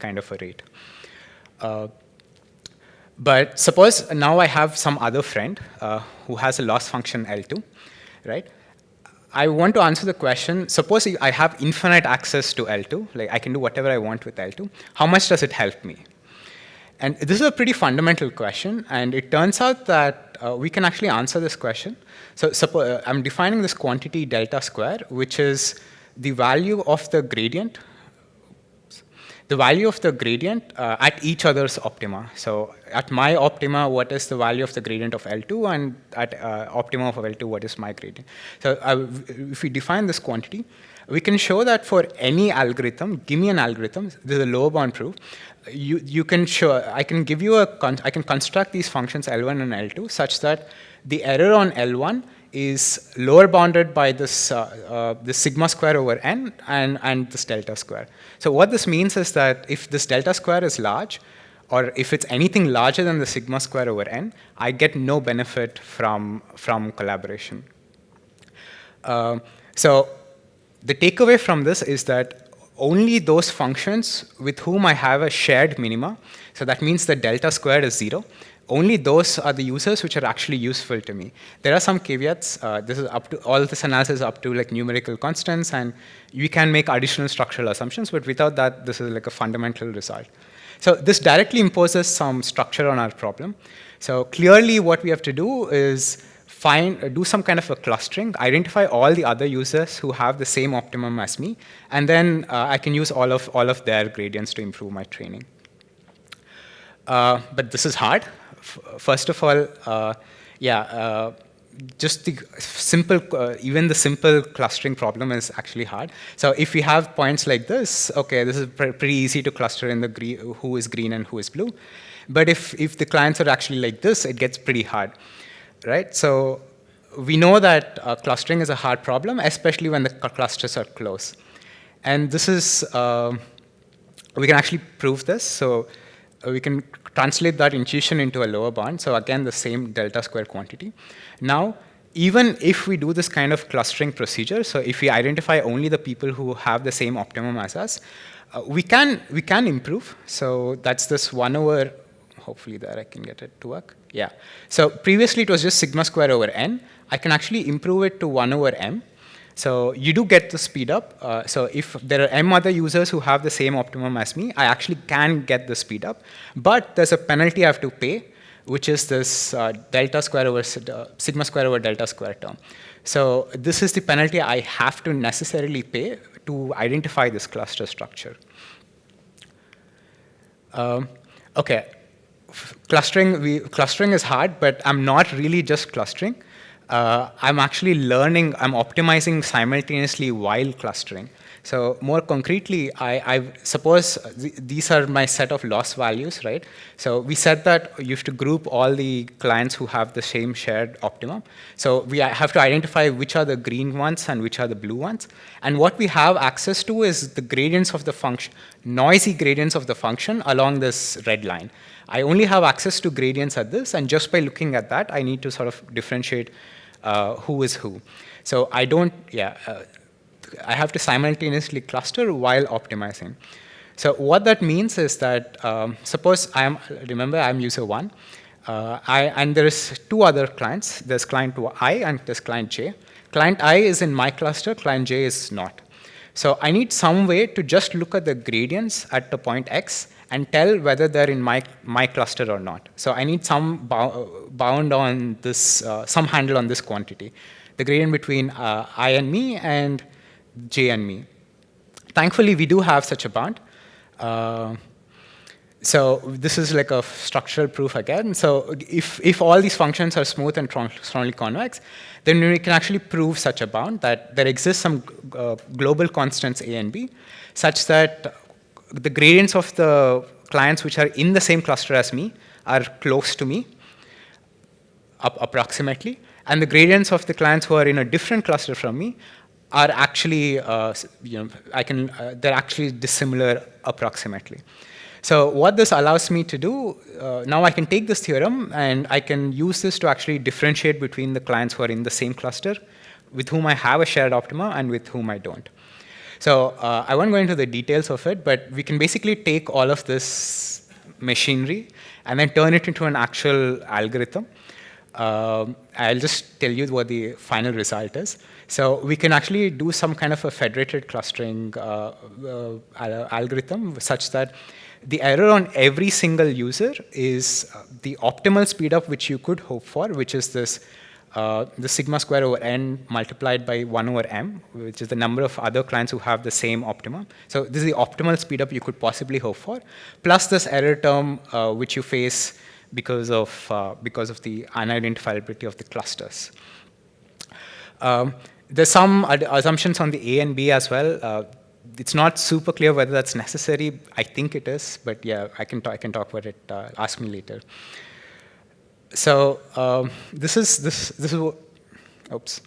kind of a rate. But suppose now I have some other friend who has a loss function L2, right? I want to answer the question, suppose I have infinite access to L2, like I can do whatever I want with L2, how much does it help me? And this is a pretty fundamental question, and it turns out that we can actually answer this question. So I'm defining this quantity delta square, which is the value of the gradient at each other's optima. So at my optima, what is the value of the gradient of L2, and at optima of L2, what is my gradient? So if we define this quantity, we can show that for any algorithm, give me an algorithm, this is a lower bound proof, you can show, I can give you I can construct these functions L1 and L2 such that the error on L1 is lower bounded by this, this sigma square over n and this delta square. So what this means is that if this delta square is large, or if it's anything larger than the sigma square over n, I get no benefit from collaboration. So the takeaway from this is that only those functions with whom I have a shared minima, so that means the delta square is 0, only those are the users which are actually useful to me. There are some caveats. This is up to, all this analysis is up to like numerical constants, and you can make additional structural assumptions, but without that, this is like a fundamental result. So this directly imposes some structure on our problem. So clearly what we have to do is do some kind of a clustering, identify all the other users who have the same optimum as me, and then I can use all of their gradients to improve my training. But this is hard. First of all, just the simple, even the simple clustering problem is actually hard. So if we have points like this, okay, this is pretty easy to cluster in the who is green and who is blue. But if the clients are actually like this, it gets pretty hard. Right? So we know that clustering is a hard problem, especially when the clusters are close. And this is, we can actually prove this. So we can translate that intuition into a lower bound. So again, the same delta square quantity. Now, even if we do this kind of clustering procedure, so if we identify only the people who have the same optimum as us, we can improve. So that's this 1 over, hopefully there I can get it to work. Yeah. So previously it was just sigma square over n. I can actually improve it to 1 over m. So you do get the speed up. So if there are m other users who have the same optimum as me, I actually can get the speed up. But there's a penalty I have to pay, which is this delta square over sigma square over delta square term. So this is the penalty I have to necessarily pay to identify this cluster structure. Okay. Clustering is hard, but I'm not really just clustering. I'm actually learning, I'm optimizing simultaneously while clustering. So more concretely, I suppose these are my set of loss values, right? So we said that you have to group all the clients who have the same shared optimum. So we have to identify which are the green ones and which are the blue ones. And what we have access to is the gradients of the function, noisy gradients of the function along this red line. I only have access to gradients at this, and just by looking at that, I need to sort of differentiate who is who. So I don't, I have to simultaneously cluster while optimizing. So what that means is that, suppose remember I'm user 1, and there's 2 other clients. There's client I and there's client J. Client I is in my cluster, client J is not. So I need some way to just look at the gradients at the point X and tell whether they're in my cluster or not. So I need some bound on this, some handle on this quantity, the gradient between I and me and J and me. Thankfully, we do have such a bound. So this is like a structural proof again. So if all these functions are smooth and strongly convex, then we can actually prove such a bound that there exists some global constants A and B, such that the gradients of the clients which are in the same cluster as me are close to me, approximately, and the gradients of the clients who are in a different cluster from me are actually, they're actually dissimilar approximately. So what this allows me to do, now I can take this theorem and I can use this to actually differentiate between the clients who are in the same cluster, with whom I have a shared optima and with whom I don't. So I won't go into the details of it, but we can basically take all of this machinery and then turn it into an actual algorithm. I'll just tell you what the final result is. So we can actually do some kind of a federated clustering algorithm such that the error on every single user is the optimal speedup which you could hope for, which is this the sigma square over n multiplied by 1 over m, which is the number of other clients who have the same optimum. So this is the optimal speedup you could possibly hope for, plus this error term which you face because of the unidentifiability of the clusters. There's some assumptions on the A and B as well. It's not super clear whether that's necessary. I think it is, but yeah, I can talk about it. Ask me later. So this is oops.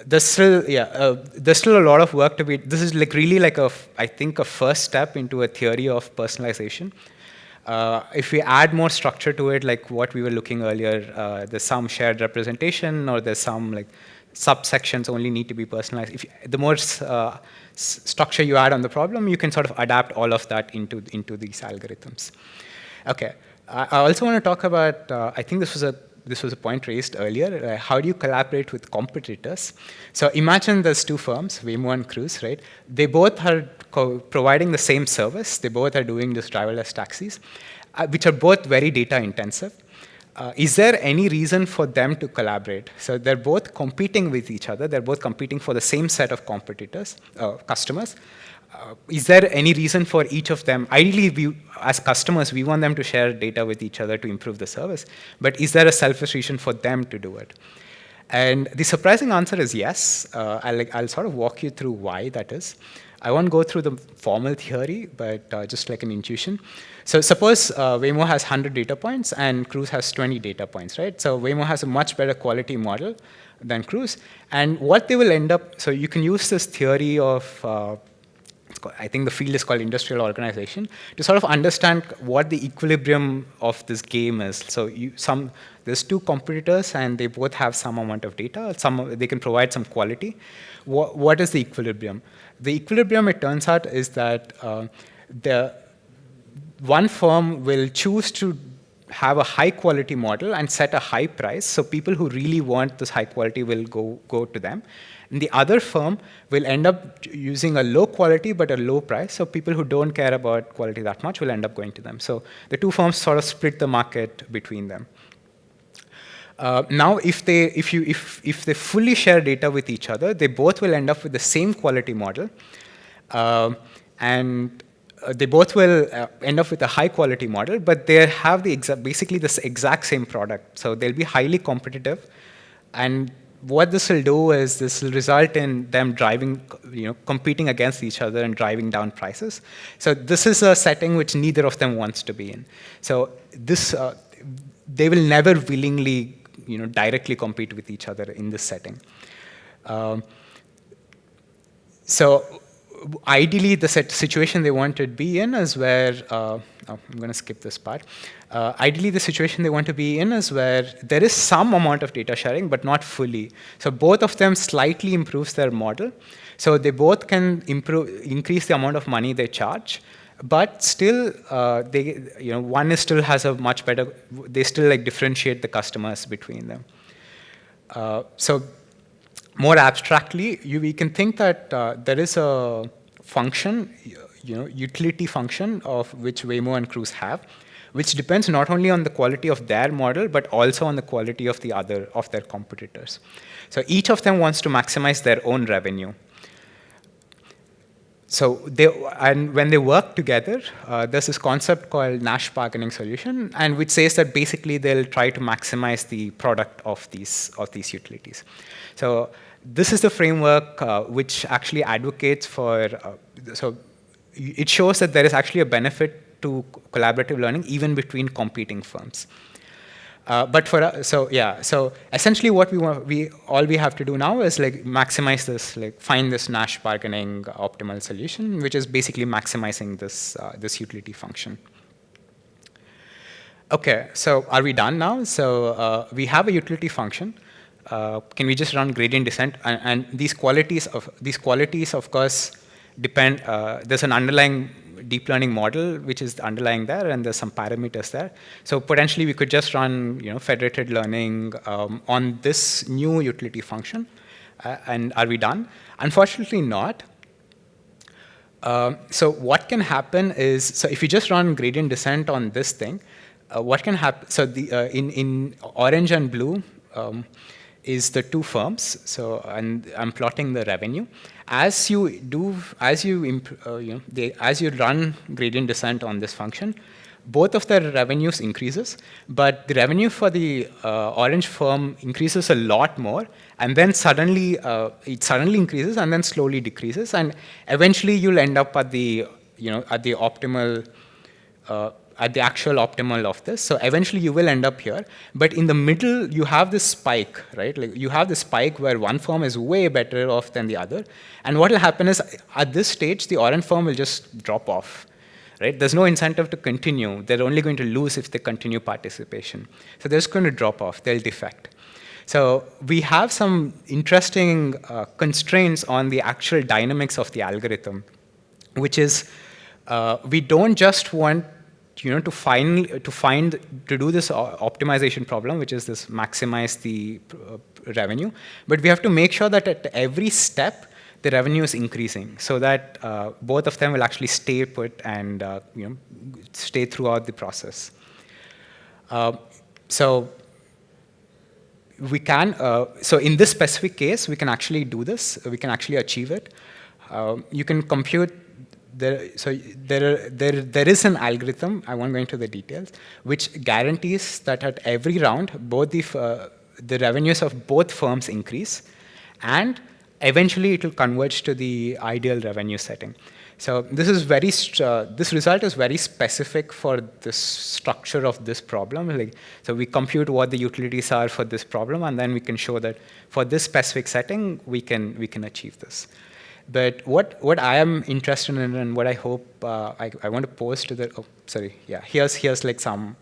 There's still a lot of work to be. This is like really like I think a first step into a theory of personalization. If we add more structure to it, like what we were looking earlier, there's some shared representation, or there's some like subsections only need to be personalized. The more structure you add on the problem, you can sort of adapt all of that into these algorithms. Okay. I also want to talk about, I think this was a point raised earlier, how do you collaborate with competitors? So imagine there's two firms, Waymo and Cruise, right? They both are providing the same service. They both are doing this driverless taxis, which are both very data intensive. Is there any reason for them to collaborate? So they're both competing with each other. They're both competing for the same set of competitors, customers. Is there any reason for each of them? Ideally, as customers, we want them to share data with each other to improve the service. But is there a selfish reason for them to do it? And the surprising answer is yes. I'll sort of walk you through why that is. I won't go through the formal theory, but just like an intuition. So suppose Waymo has 100 data points and Cruise has 20 data points, right? So Waymo has a much better quality model than Cruise. And what they will end up, so you can use this theory of, I think the field is called industrial organization, to sort of understand what the equilibrium of this game is. So there's two competitors and they both have some amount of data. They can provide some quality. What is the equilibrium? The equilibrium, it turns out, is that the one firm will choose to have a high quality model and set a high price. So people who really want this high quality will go to them. And the other firm will end up using a low quality but a low price. So people who don't care about quality that much will end up going to them. So the two firms sort of split the market between them. Now, if they fully share data with each other, they both will end up with the same quality model, and they both will end up with a high quality model, but they have basically the exact same product. So they'll be highly competitive, and what this will do is this will result in them competing against each other and driving down prices. So this is a setting which neither of them wants to be in. So they will never willingly directly compete with each other in this setting. So ideally, the situation they want to be in is where, I'm going to skip this part. Ideally, the situation they want to be in is where there is some amount of data sharing, but not fully. So both of them slightly improves their model. So they both can increase the amount of money they charge, but still, one still has a much better. They still differentiate the customers between them. So more abstractly, we can think that there is a function, utility function of which Waymo and Cruise have, which depends not only on the quality of their model, but also on the quality of their competitors. So each of them wants to maximize their own revenue. So when they work together, there's this concept called Nash bargaining solution, and which says that basically they'll try to maximize the product of these utilities. So this is the framework which actually advocates for. So it shows that there is actually a benefit to collaborative learning even between competing firms. So essentially what all we have to do now is maximize this, find this Nash bargaining optimal solution, which is basically maximizing this utility function. Okay, so are we done now? So we have a utility function. can we just run gradient descent? And these qualities, of course, depend. There's an underlying deep learning model which is underlying there, and there's some parameters there. So potentially we could just run federated learning on this new utility function, and are we done? Unfortunately not. So what can happen is, so if you just run gradient descent on this thing, what can happen? So in orange and blue is the two firms. So and I'm plotting the revenue. As you run gradient descent on this function, both of their revenues increases, but the revenue for the orange firm increases a lot more, and then suddenly it suddenly increases and then slowly decreases, and eventually you'll end up at the at the optimal at the actual optimal of this. So eventually you will end up here, but in the middle you have this spike, right? Like you have this spike where one firm is way better off than the other, and what will happen is at this stage the orange firm will just drop off. Right? There's no incentive to continue. They're only going to lose if they continue participation. So they're just going to drop off. They'll defect. So we have some interesting constraints on the actual dynamics of the algorithm, which is we don't just want to do this optimization problem, which is this maximize the revenue, but we have to make sure that at every step the revenue is increasing, so that both of them will actually stay put and stay throughout the process. So we can. So in this specific case, we can actually do this. We can actually achieve it. You can compute. There is an algorithm. I won't go into the details, which guarantees that at every round, both the revenues of both firms increase, and eventually it will converge to the ideal revenue setting. So this is this result is very specific for the structure of this problem. So we compute what the utilities are for this problem, and then we can show that for this specific setting we can achieve this. But what I am interested in, and what I hope I want to pose to here's like some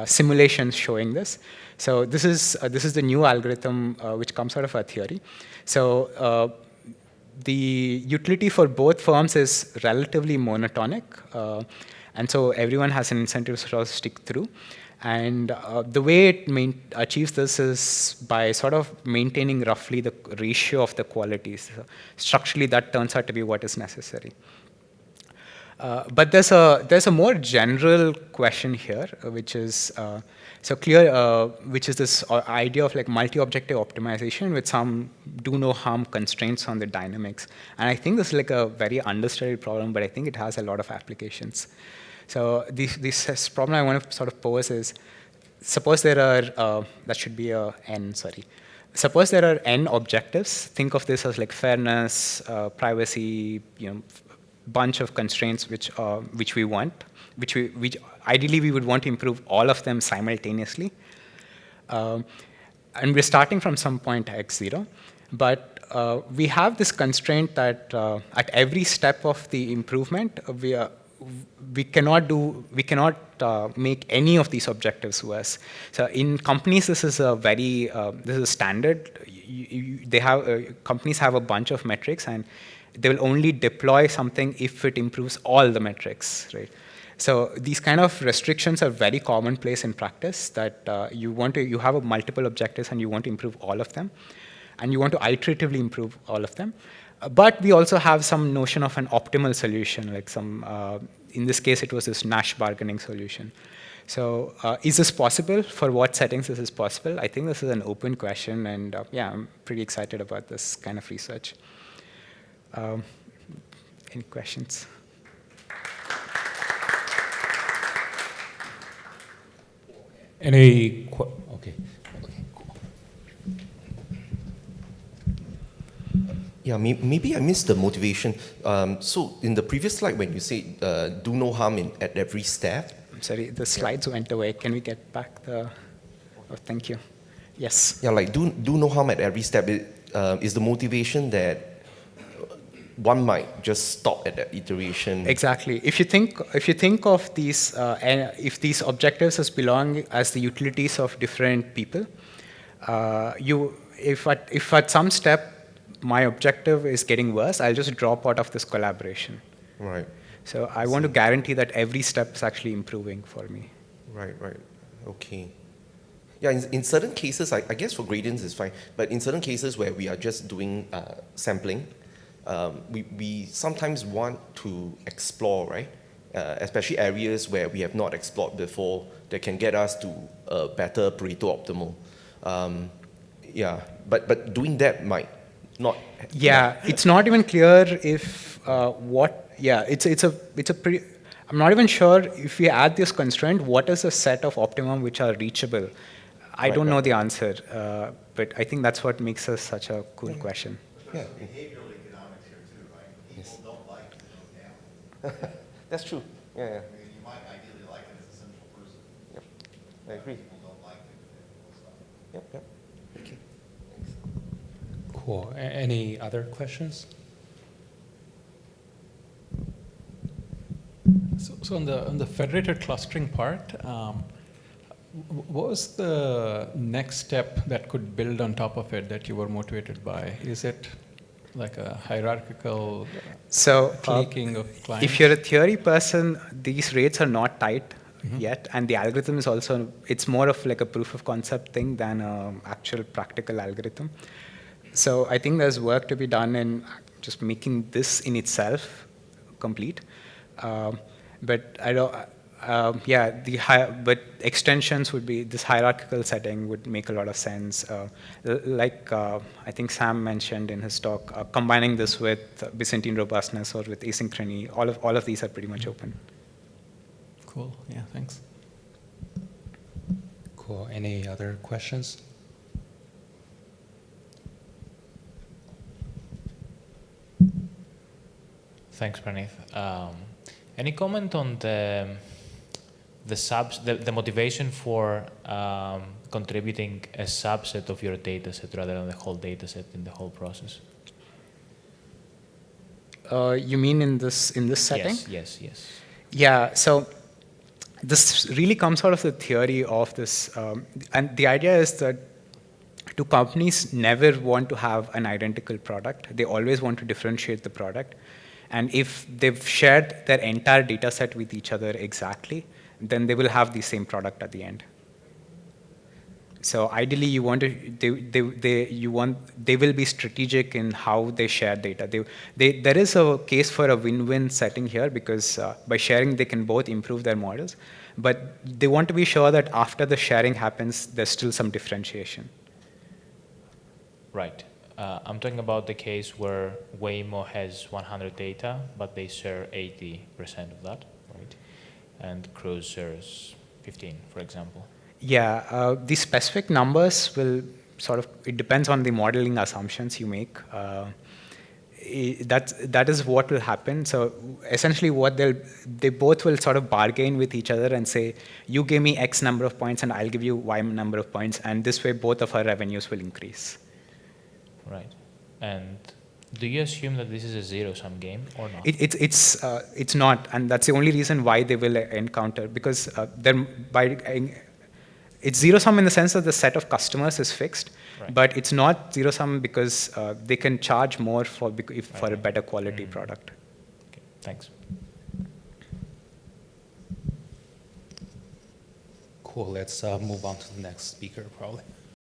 simulations showing this. So this is the new algorithm which comes out of our theory. So the utility for both firms is relatively monotonic, and so everyone has an incentive to sort of stick through. And the way it achieves this is by sort of maintaining roughly the ratio of the qualities. So structurally, that turns out to be what is necessary. But there's a more general question here, which is which is this idea of like multi-objective optimization with some do no harm constraints on the dynamics. And I think this is like a very understudied problem, but I think it has a lot of applications. So this problem I want to sort of pose is, suppose there are that should be a n. Sorry. Suppose there are n objectives. Think of this as like fairness, privacy, bunch of constraints which we want, which ideally we would want to improve all of them simultaneously. And we're starting from some point x0, but we have this constraint that at every step of the improvement we cannot make any of these objectives worse. So in companies, this is a very this is a standard. Companies have a bunch of metrics, and they will only deploy something if it improves all the metrics, right? So these kind of restrictions are very commonplace in practice, that you have multiple objectives and you want to improve all of them, and you want to iteratively improve all of them. But we also have some notion of an optimal solution, like in this case, it was this Nash bargaining solution. So is this possible? For what settings is this possible? I think this is an open question, and yeah, I'm pretty excited about this kind of research. Any questions? Okay. Yeah, maybe I missed the motivation. So in the previous slide, when you say do no harm at every step. I'm sorry, the slides went away. Can we get back the? Oh, thank you. Yes. Yeah, like do no harm at every step. Is the motivation that one might just stop at that iteration? Exactly. If you think of these, if these objectives as belong as the utilities of different people, if at some step my objective is getting worse, I'll just drop out of this collaboration. Right. So I want to guarantee that every step is actually improving for me. Right, right. Okay. Yeah, in certain cases, I guess for gradients it's fine, but in certain cases where we are just doing sampling, we sometimes want to explore, right? Especially areas where we have not explored before that can get us to a better Pareto optimal. Yeah, but doing that might not. Yeah, it's not even clear if it's a pretty. I'm not even sure if we add this constraint, what is a set of optimum which are reachable? I don't know the answer, but I think that's what makes us such a cool question. Yeah. Behavioral economics here too, right? People don't like to go down. That's true. Yeah, yeah. I mean, you might ideally like it as a central person. Yep. I agree. People don't like it. Yep, yep. Okay. Cool. Any other questions? So on the federated clustering part, what was the next step that could build on top of it that you were motivated by? Is it like a hierarchical tweaking of clients? If you're a theory person, these rates are not tight yet, and the algorithm is also, it's more of like a proof of concept thing than an actual practical algorithm. So I think there's work to be done in just making this in itself complete. But I don't. But extensions would be, this hierarchical setting would make a lot of sense. I think Sam mentioned in his talk, combining this with Byzantine robustness or with asynchrony, all of these are pretty much open. Cool. Yeah. Thanks. Cool. Any other questions? Thanks, Praneeth. Any comment on the motivation for contributing a subset of your dataset rather than the whole dataset in the whole process? You mean in this setting? Yes. Yeah. So this really comes out of the theory of this, and the idea is that two companies never want to have an identical product. They always want to differentiate the product. And if they've shared their entire data set with each other exactly, then they will have the same product at the end. So ideally, you want to, they will be strategic in how they share data. There is a case for a win-win setting here because by sharing, they can both improve their models. But they want to be sure that after the sharing happens, there's still some differentiation. Right. I'm talking about the case where Waymo has 100 data, but they share 80% of that, right? And Cruise shares 15, for example. Yeah, the specific numbers will sort of, it depends on the modeling assumptions you make. That is what will happen. So essentially what they both will sort of bargain with each other and say, you give me X number of points and I'll give you Y number of points, and this way both of our revenues will increase. Right. And do you assume that this is a zero-sum game or not? It's not, and that's the only reason why they will encounter, because it's zero-sum in the sense that the set of customers is fixed, right. But it's not zero-sum because they can charge more for a better quality product. Okay, thanks. Cool. Let's move on to the next speaker, probably.